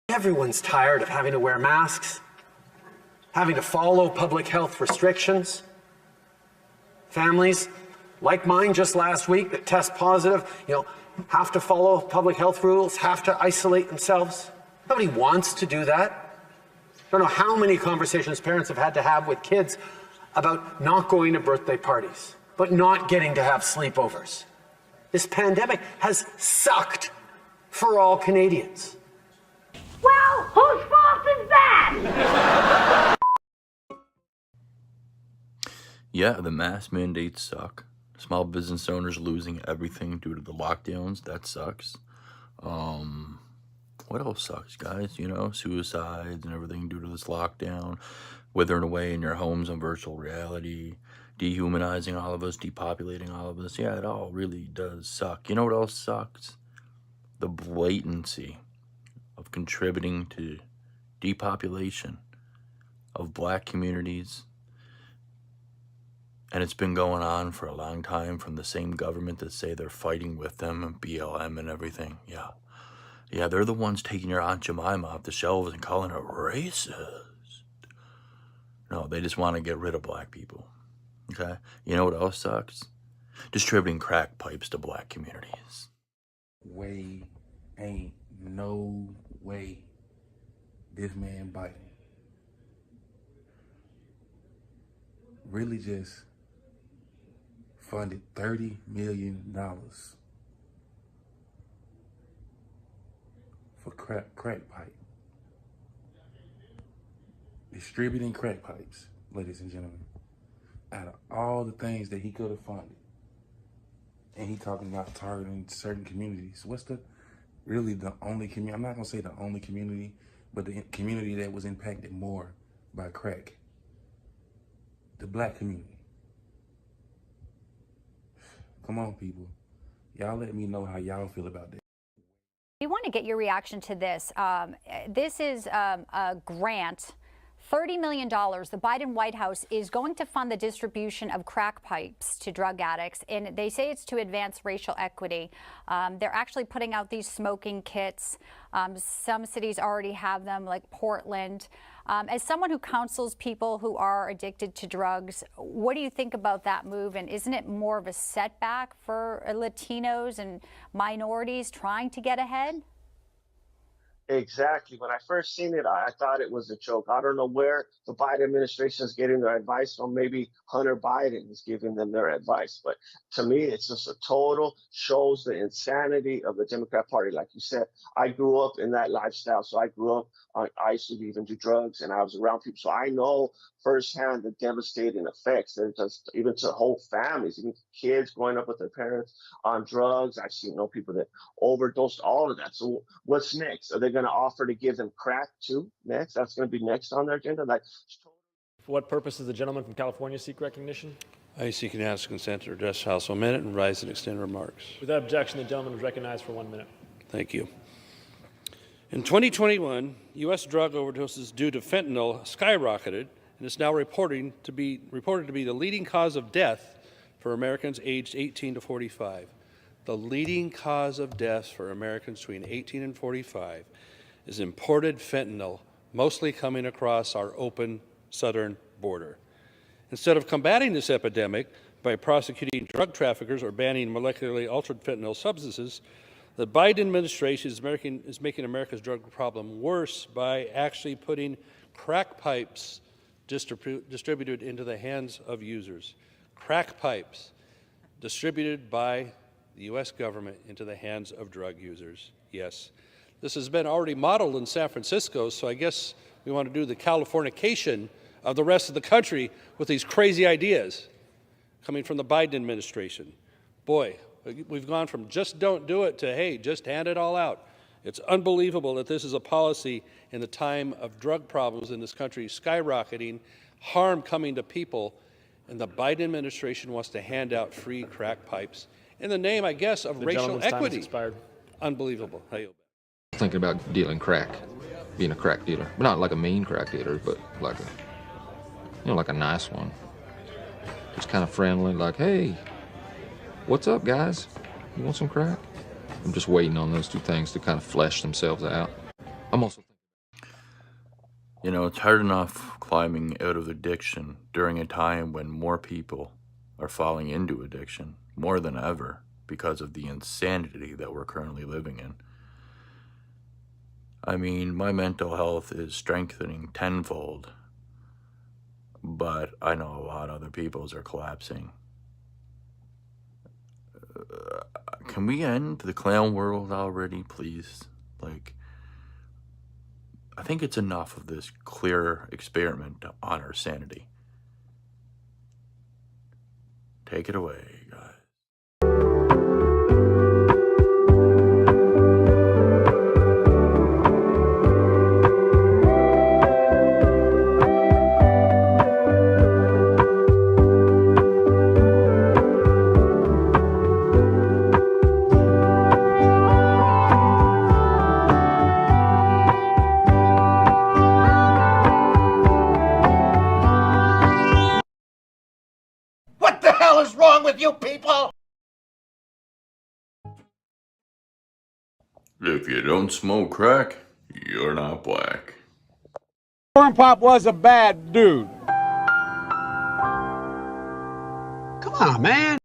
Everyone's tired of having to wear masks, having to follow public health restrictions. Families like mine just last week that test positive, have to follow public health rules, have to isolate themselves. Nobody wants to do that. I don't know how many conversations parents have had to have with kids about not going to birthday parties, but not getting to have sleepovers. This pandemic has sucked for all Canadians. Well, whose fault is that? Yeah, the mask mandates suck. Small business owners losing everything due to the lockdowns, that sucks. What else sucks, guys? Suicides and everything due to this lockdown, withering away in your homes on virtual reality, dehumanizing all of us, depopulating all of us. Yeah, it all really does suck. You know what else sucks? The blatancy of contributing to depopulation of black communities. And it's been going on for a long time from the same government that say they're fighting with them and BLM and everything. Yeah, they're the ones taking your Aunt Jemima off the shelves and calling her racist. No, they just want to get rid of black people. Okay? You know what else sucks? Distributing crack pipes to black communities. Ain't no way this man Biden really just funded $30 million for crack pipe. Distributing crack pipes, ladies and gentlemen. Out of all the things that he could have funded, and he talking about targeting certain communities. What's the only community? I'm not gonna say the only community, but the community that was impacted more by crack. The black community. Come on, people. Y'all let me know how y'all feel about that. We want to get your reaction to this. This is a grant, $30 million. The Biden White House is going to fund the distribution of crack pipes to drug addicts, and they say it's to advance racial equity. They're actually putting out these smoking kits. Some cities already have them, like Portland. As someone who counsels people who are addicted to drugs, what do you think about that move? And isn't it more of a setback for Latinos and minorities trying to get ahead? Exactly. When I first seen it, I thought it was a joke. I don't know where the Biden administration is getting their advice from. Maybe Hunter Biden is giving them their advice. But to me, it's just a total shows the insanity of the Democrat Party. Like you said, I grew up in that lifestyle. So I grew up I used to even do drugs, and I was around people. So I know firsthand the devastating effects. They're just even to whole families, even kids growing up with their parents on drugs. I've seen people that overdosed, all of that. So what's next? Are they going to offer to give them crack too next? That's going to be next on their agenda. For what purpose does the gentleman from California seek recognition? I seek and ask consent to address the House for a minute and rise and extend remarks. Without objection, the gentleman is recognized for 1 minute. Thank you. In 2021, U.S. drug overdoses due to fentanyl skyrocketed and is now reported to be the leading cause of death for Americans aged 18 to 45. The leading cause of death for Americans between 18 and 45 is imported fentanyl, mostly coming across our open southern border. Instead of combating this epidemic by prosecuting drug traffickers or banning molecularly altered fentanyl substances, the Biden administration is making America's drug problem worse by actually putting crack pipes distributed into the hands of users. Crack pipes distributed by the U.S. government into the hands of drug users. Yes, this has been already modeled in San Francisco, so I guess we want to do the Californication of the rest of the country with these crazy ideas coming from the Biden administration. Boy, we've gone from just don't do it to, hey, just hand it all out. It's unbelievable that this is a policy in the time of drug problems in this country skyrocketing, harm coming to people, and the Biden administration wants to hand out free crack pipes in the name, I guess, of racial equity. Unbelievable. Thinking about dealing crack, being a crack dealer, but not like a mean crack dealer, but like like a nice one. Just kind of friendly, like, hey, what's up, guys? You want some crack? I'm just waiting on those two things to kind of flesh themselves out. I'm also You know, it's hard enough climbing out of addiction during a time when more people are falling into addiction more than ever because of the insanity that we're currently living in. I mean, my mental health is strengthening tenfold, but I know a lot of other people's are collapsing. Can we end the clown world already, please? Like, I think it's enough of this clear experiment on our sanity. Take it away, guys. What the hell is wrong with you people? If you don't smoke crack, you're not black. Corn Pop was a bad dude. Come on, man.